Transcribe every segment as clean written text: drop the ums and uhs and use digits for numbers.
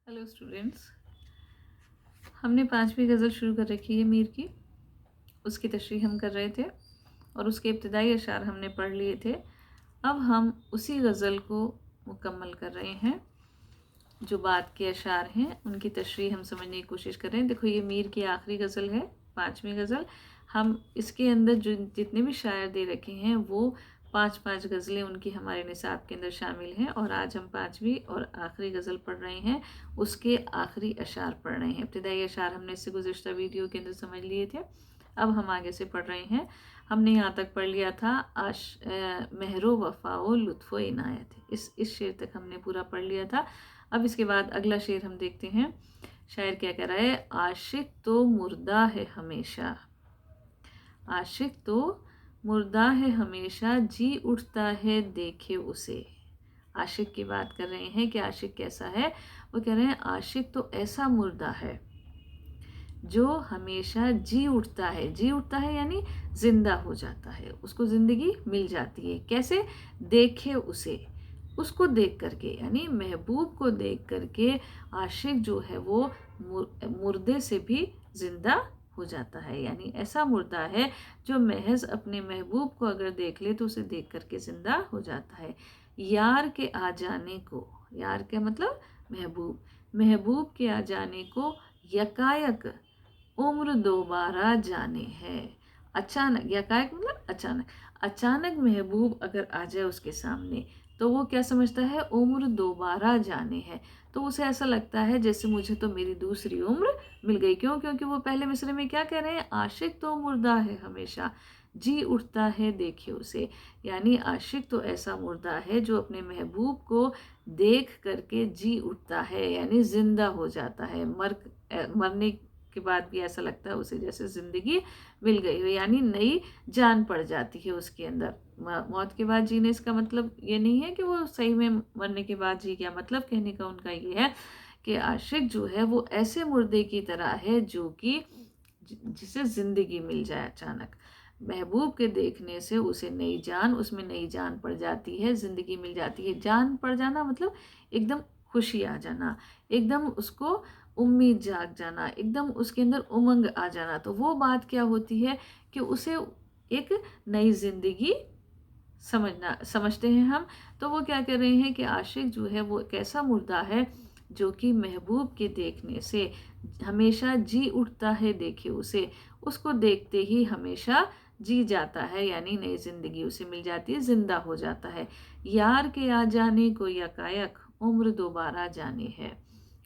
Hello students, हमने 5वीं गज़ल शुरू कर रखी है मीर की। उसकी तशरीह हम कर रहे थे और उसके इब्तिदाई अशार हमने पढ़ लिए थे। अब हम उसी गज़ल को मुकम्मल कर रहे हैं। जो बाद के अशार हैं उनकी तशरीह हम समझने की कोशिश कर रहे हैं। देखो, ये मीर की आखिरी गज़ल है, 5वीं गज़ल। हम इसके अंदर जो जितने भी शायर दे रखे हैं वो 5-5 गज़लें उनकी हमारे निसाब के अंदर शामिल हैं। और आज हम 5वीं और आखिरी गज़ल पढ़ रहे हैं, उसके आखिरी अशार पढ़ रहे हैं। इब्तिदाई अशार हमने इससे गुज़िश्ता वीडियो के अंदर समझ लिए थे। अब हम आगे से पढ़ रहे हैं। हमने यहाँ तक पढ़ लिया था महरो वफ़ाओ लुत्फ़ो इनायत। इस शेर तक हमने पूरा पढ़ लिया था। अब इसके बाद अगला शेर हम देखते हैं। शायर क्या कह रहा है? आशिक तो मुर्दा है हमेशा, आशिक तो मुर्दा है हमेशा, जी उठता है देखे उसे। आशिक की बात कर रहे हैं कि आशिक कैसा है। वो कह रहे हैं आशिक तो ऐसा मुर्दा है जो हमेशा जी उठता है। जी उठता है यानी जिंदा हो जाता है, उसको जिंदगी मिल जाती है। कैसे? देखे उसे, उसको देख करके, यानी महबूब को देख करके आशिक जो है वो मुर्दे से भी जिंदा हो जाता है। यानी ऐसा मुर्दा है जो महज अपने महबूब को अगर देख ले तो उसे देख करके जिंदा हो जाता है। यार के आ जाने को, यार के मतलब महबूब, महबूब के आ जाने को यकायक उम्र दोबारा जाने है। अचानक, यकायक मतलब अचानक, अचानक महबूब अगर आ जाए उसके सामने तो वो क्या समझता है? उम्र दोबारा जाने है। तो उसे ऐसा लगता है जैसे मुझे तो मेरी दूसरी उम्र मिल गई। क्यों? क्योंकि वो पहले मिसरे में क्या कह रहे हैं? आशिक तो मुर्दा है हमेशा, जी उठता है देखिए उसे। यानी आशिक तो ऐसा मुर्दा है जो अपने महबूब को देख करके जी उठता है, यानी जिंदा हो जाता है। मरने के बाद भी ऐसा लगता है उसे जैसे ज़िंदगी मिल गई हो, यानी नई जान पड़ जाती है उसके अंदर। मौत के बाद जीने, इसका मतलब ये नहीं है कि वो सही में मरने के बाद जी गया। मतलब कहने का उनका ये है कि आशिक जो है वो ऐसे मुर्दे की तरह है जो कि जिसे ज़िंदगी मिल जाए अचानक। महबूब के देखने से उसे नई जान, उसमें नई जान पड़ जाती है, ज़िंदगी मिल जाती है। जान पड़ जाना मतलब एकदम खुशी आ जाना, एकदम उसको उम्मीद जाग जाना, एकदम उसके अंदर उमंग आ जाना। तो वो बात क्या होती है कि उसे एक नई ज़िंदगी समझते हैं हम। तो वो क्या कर रहे हैं कि आशिक जो है वो एक ऐसा मुर्दा है जो कि महबूब के देखने से हमेशा जी उठता है देखे उसे, उसको देखते ही हमेशा जी जाता है, यानी नई ज़िंदगी उसे मिल जाती है, ज़िंदा हो जाता है। यार के आ जाने को यकायक उम्र दोबारा जाने है।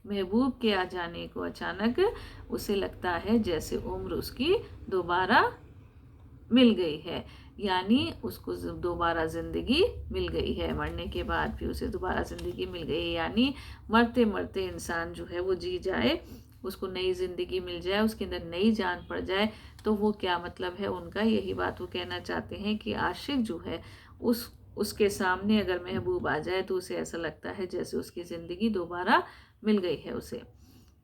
महबूब के आ जाने को अचानक उसे लगता है जैसे उम्र उसकी दोबारा मिल गई है, यानी उसको दोबारा ज़िंदगी मिल गई है। मरने के बाद भी उसे दोबारा ज़िंदगी मिल गई है, यानी मरते मरते इंसान जो है वो जी जाए, उसको नई ज़िंदगी मिल जाए, उसके अंदर नई जान पड़ जाए। तो वो क्या मतलब है उनका? यही बात वो कहना चाहते हैं कि आशिक जो है उसके सामने अगर महबूब आ जाए तो उसे ऐसा लगता है जैसे उसकी ज़िंदगी दोबारा मिल गई है उसे।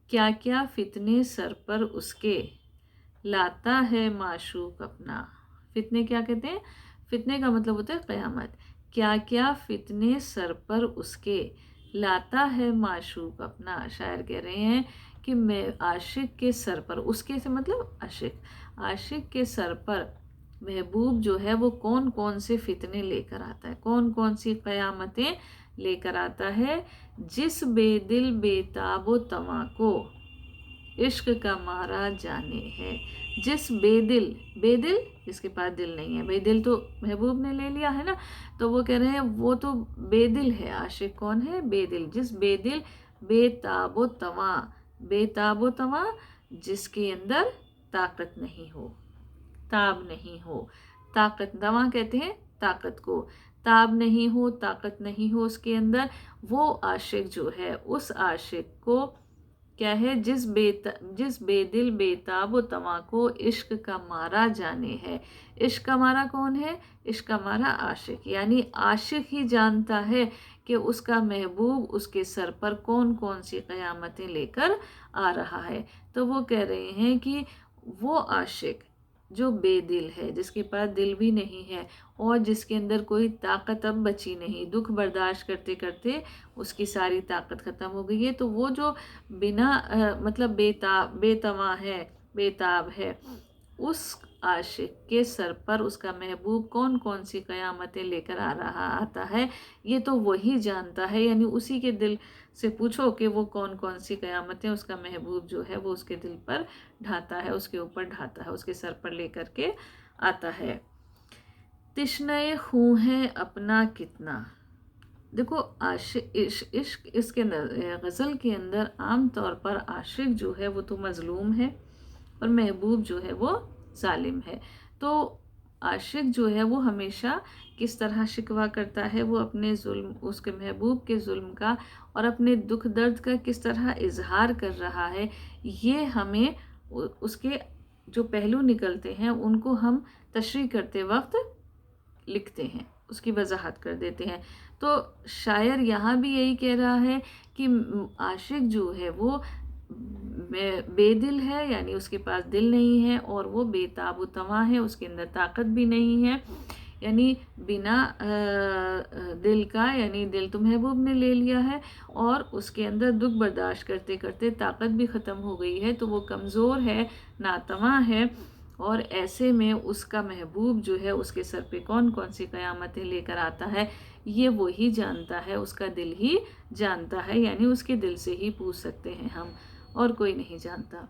क्या क्या फितने सर पर उसके, लाता है माशूक अपना। फितने क्या कहते हैं? फितने का मतलब होता है क़यामत। क्या क्या फितने सर पर उसके, लाता है माशूक अपना। शायर कह रहे हैं कि मैं आशिक के सर पर, उसके से मतलब आशिक, आशिक के सर पर महबूब जो है वो कौन कौन से फितने लेकर आता है, कौन कौन सी क़यामतें लेकर आता है। जिस बेदिल बेताबो तवा को इश्क का मारा जाने है। जिस बेदिल, बेदिल जिसके पास दिल नहीं है, बेदिल तो महबूब ने ले लिया है ना, तो वो कह रहे हैं वो तो बेदिल है। आशिक कौन है? बेदिल। जिस बेदिल बेताबो तवा, बेताबो तवा जिसके अंदर ताकत नहीं हो, ताब नहीं हो। ताकत, दवा कहते हैं ताकत को, ताब नहीं हो, ताकत नहीं हो उसके अंदर, वो आशिक जो है, उस आशिक को क्या है? जिस बेदिल बेताब तवा को इश्क का मारा जाने है। इश्क का मारा कौन है? इश्क का मारा आशिक, यानी आशिक ही जानता है कि उसका महबूब उसके सर पर कौन कौन सी क़यामतें लेकर आ रहा है। तो वो कह रहे हैं कि वो आशिक जो बेदिल है, जिसके पास दिल भी नहीं है और जिसके अंदर कोई ताकत अब बची नहीं, दुख बर्दाश्त करते करते उसकी सारी ताकत ख़त्म हो गई है, तो वो जो बिना मतलब बेतवा है, बेताब है, उस आशिक के सर पर उसका महबूब कौन कौन सी क़यामतें लेकर आ रहा आता है, ये तो वही जानता है। यानी उसी के दिल से पूछो कि वो कौन कौन सी क़यामतें उसका महबूब जो है वो उसके दिल पर ढाता है, उसके ऊपर ढाता है, उसके सर पर लेकर के आता है। तिश्नए खूं है अपना कितना। देखो इश्क इसके अंदर, गज़ल के अंदर आम तौर पर आशिक जो है वो तो मज़लूम है और महबूब जो है वो जालिम है। तो आशिक जो है वो हमेशा किस तरह शिकवा करता है, वो अपने जुल्म, उसके महबूब के जुल्म का और अपने दुख दर्द का किस तरह इजहार कर रहा है, ये हमें उसके जो पहलू निकलते हैं उनको हम तशरीह करते वक्त लिखते हैं, उसकी वजाहत कर देते हैं। तो शायर यहाँ भी यही कह रहा है कि आशिक जो है वो बेदिल है, यानी उसके पास दिल नहीं है और वो बेताब तवा है, उसके अंदर ताकत भी नहीं है, यानी बिना दिल का, यानी दिल तो महबूब ने ले लिया है और उसके अंदर दुख बर्दाश्त करते करते ताकत भी ख़त्म हो गई है, तो वो कमज़ोर है, नातवा है। और ऐसे में उसका महबूब जो है उसके सर पे कौन कौन सी क़यामतें लेकर आता है, ये वो ही जानता है, उसका दिल ही जानता है, यानी उसके दिल से ही पूछ सकते हैं हम, और कोई नहीं जानता।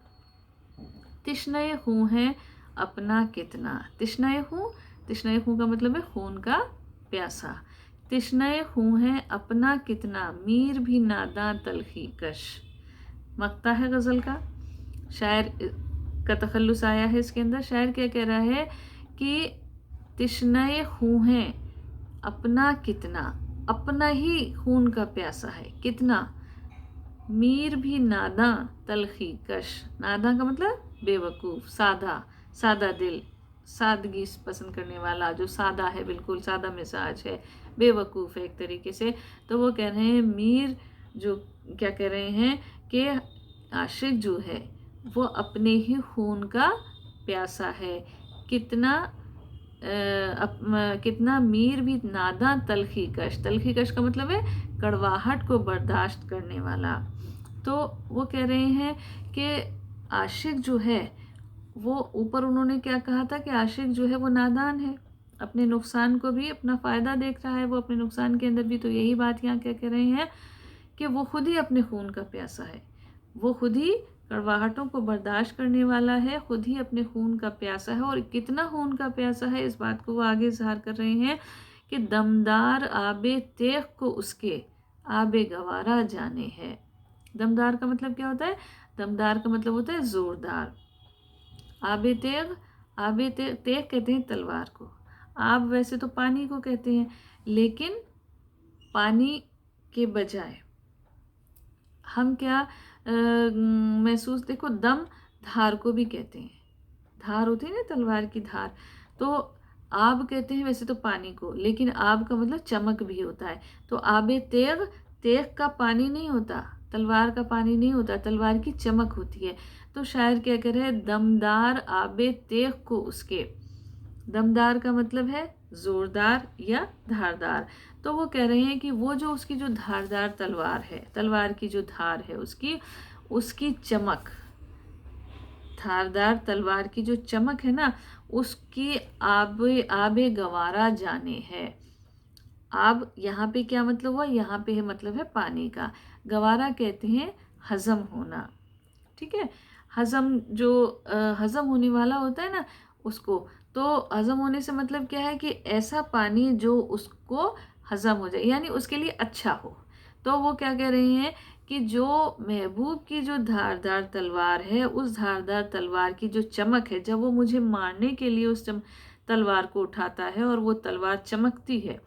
तिश्नए खूं है अपना कितना। तिश्नए खूं का मतलब है खून का प्यासा। तिश्नए खूं है अपना कितना, मीर भी नादां तलखी कश। मक्ता है गज़ल का, शायर का तखल्लुस आया है इसके अंदर। शायर क्या कह रहा है कि तिश्नए खूं है अपना कितना, अपना ही खून का प्यासा है कितना, मीर भी नादां तलखी कश। नादां का मतलब बेवकूफ़, सादा दिल, सादगी पसंद करने वाला, जो सादा है, बिल्कुल सादा मिजाज है, बेवकूफ़ है एक तरीके से। तो वो कह रहे हैं मीर जो क्या कह रहे हैं कि आशिक जो है वो अपने ही खून का प्यासा है, कितना कितना मीर भी नादा तलखी कश का मतलब है कड़वाहट को बर्दाश्त करने वाला। तो वो कह रहे हैं कि आशिक जो है वो, ऊपर उन्होंने क्या कहा था कि आशिक जो है वो नादान है, अपने नुकसान को भी अपना फ़ायदा देख रहा है, वो अपने नुकसान के अंदर भी। तो यही बात यहाँ क्या कह रहे हैं कि वो खुद ही अपने खून का प्यासा है, वो खुद ही कड़वाहटों को बर्दाश्त करने वाला है, खुद ही अपने खून का प्यासा है। और कितना खून का प्यासा है, इस बात को वो आगे इजहार कर रहे हैं कि दमदार आबे तेग को उसके आबे गवारा जाने है। दमदार का मतलब क्या होता है? दमदार का मतलब होता है ज़ोरदार। आबे तेग कहते हैं तलवार को। आब वैसे तो पानी को कहते हैं, लेकिन पानी के बजाय हम क्या महसूस, देखो दम धार को भी कहते हैं, धार होती है ना तलवार की धार। तो आब कहते हैं वैसे तो पानी को, लेकिन आब का मतलब चमक भी होता है। तो आबे तेग, तेग का पानी नहीं होता, तलवार का पानी नहीं होता, तलवार की चमक होती है। तो शायर क्या कह रहे हैं, दमदार आबे तेग को उसके। दमदार का मतलब है ज़ोरदार या धारदार। तो वो कह रहे हैं कि वो जो उसकी जो धारदार तलवार है, तलवार की जो धार है उसकी चमक, धारदार तलवार की जो चमक है ना, उसकी आबे गवारा जाने है। आब यहाँ पे क्या मतलब हुआ? यहाँ पे है मतलब है पानी का। गवारा कहते हैं हज़म होना, ठीक है। हज़म जो हज़म होने वाला होता है ना उसको, तो हज़म होने से मतलब क्या है कि ऐसा पानी जो उसको हज़म हो जाए, यानी उसके लिए अच्छा हो। तो वो क्या कह रहे हैं कि जो महबूब की जो धारदार तलवार है, उस धारदार तलवार की जो चमक है, जब वो मुझे मारने के लिए उस तलवार को उठाता है और वो तलवार चमकती है,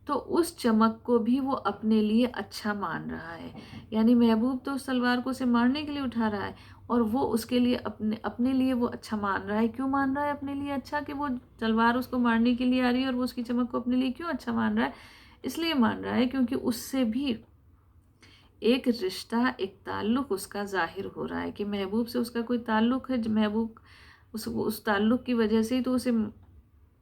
तो उस चमक को भी वो अपने लिए अच्छा मान रहा है। यानी महबूब तो उस तलवार को उसे मारने के लिए उठा रहा है और वो उसके लिए अपने लिए वो अच्छा मान रहा है। क्यों मान रहा है अपने लिए अच्छा? कि वो तलवार उसको मारने के लिए आ रही है और वो उसकी चमक को अपने लिए क्यों अच्छा मान रहा है? इसलिए मान रहा है क्योंकि उससे भी एक रिश्ता, एक ताल्लुक़ उसका ज़ाहिर हो रहा है कि महबूब से उसका कोई ताल्लुक़ है। महबूब उस ताल्लुक़ की वजह से ही तो उसे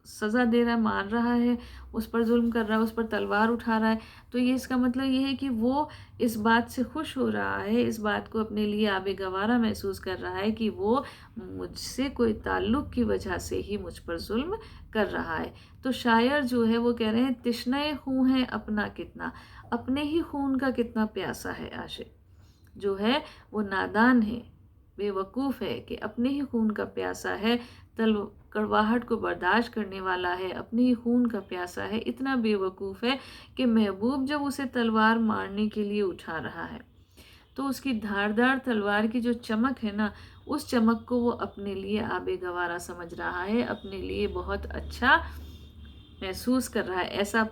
सज़ा दे रहा है, मार रहा है, उस पर जुल्म कर रहा है, उस पर तलवार उठा रहा है। तो ये इसका मतलब ये है कि वो इस बात से खुश हो रहा है, इस बात को अपने लिए आबे-गवारा महसूस कर रहा है कि वो मुझसे कोई ताल्लुक़ की वजह से ही मुझ पर जुल्म कर रहा है। तो शायर जो है वो कह रहे हैं, तिश्ने खून है अपना कितना, अपने ही खून का कितना प्यासा है आशिक। जो है वो नादान है, बेवकूफ़ है कि अपने ही खून का प्यासा है, कड़वाहट को बर्दाश्त करने वाला है, अपने ही खून का प्यासा है, इतना बेवकूफ़ है कि महबूब जब उसे तलवार मारने के लिए उठा रहा है, तो उसकी धारदार तलवार की जो चमक है ना, उस चमक को वो अपने लिए आबे-गवारा समझ रहा है, अपने लिए बहुत अच्छा महसूस कर रहा है, ऐसा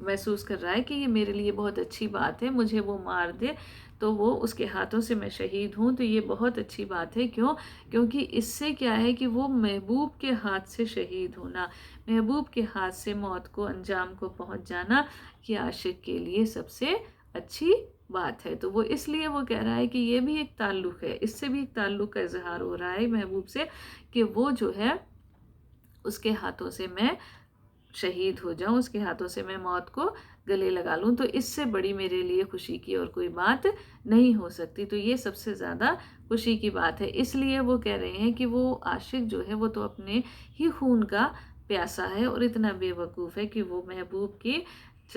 महसूस कर रहा है कि ये मेरे लिए बहुत अच्छी बात है, मुझे वो मार दे तो वो उसके हाथों से मैं शहीद हूँ, तो ये बहुत अच्छी बात है। क्यों? क्योंकि इससे क्या है कि वो महबूब के हाथ से शहीद होना, महबूब के हाथ से मौत को अंजाम को पहुँच जाना, ये आशिक के लिए सबसे अच्छी बात है। तो वो इसलिए वो कह रहा है कि ये भी एक ताल्लुक़ है, इससे भी एक ताल्लुक़ का इज़हार हो रहा है महबूब से कि वो जो है उसके हाथों से मैं शहीद हो जाऊँ, उसके हाथों से मैं मौत को गले लगा लूँ, तो इससे बड़ी मेरे लिए खुशी की और कोई बात नहीं हो सकती। तो ये सबसे ज़्यादा खुशी की बात है। इसलिए वो कह रहे हैं कि वो आशिक जो है वो तो अपने ही खून का प्यासा है और इतना बेवकूफ़ है कि वो महबूब की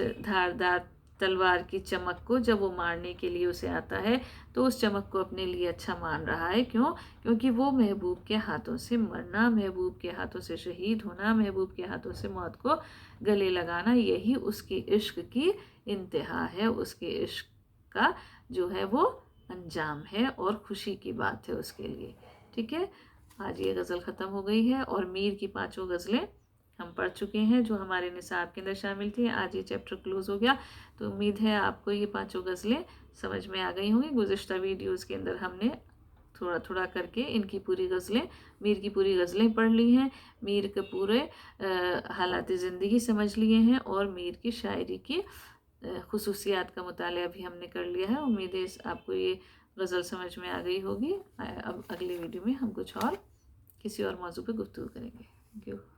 धारदार तलवार की चमक को जब वो मारने के लिए उसे आता है, तो उस चमक को अपने लिए अच्छा मान रहा है। क्यों? क्योंकि वो महबूब के हाथों से मरना, महबूब के हाथों से शहीद होना, महबूब के हाथों से मौत को गले लगाना, यही उसकी इश्क की इंतहा है, उसके इश्क का जो है वो अंजाम है और खुशी की बात है उसके लिए। ठीक है? आज ये गज़ल ख़त्म हो गई है और मीर की 5 गज़लें हम पढ़ चुके हैं जो हमारे निसाब के अंदर शामिल थी। आज ये चैप्टर क्लोज़ हो गया, तो उम्मीद है आपको ये 5 गज़लें समझ में आ गई होंगी। गुज़िश्ता वीडियोज़ के अंदर हमने थोड़ा-थोड़ा करके इनकी पूरी गज़लें, मीर की पूरी गज़लें पढ़ ली हैं, मीर के पूरे हालात ज़िंदगी समझ लिए हैं और मीर की शायरी की ख़ुसूसियात का मुताला भी हमने कर लिया है। उम्मीद है आपको ये गज़ल समझ में आ गई होगी। अब अगले वीडियो में हम कुछ और किसी और मौजू पे गुफ्तगू करेंगे। Thank you.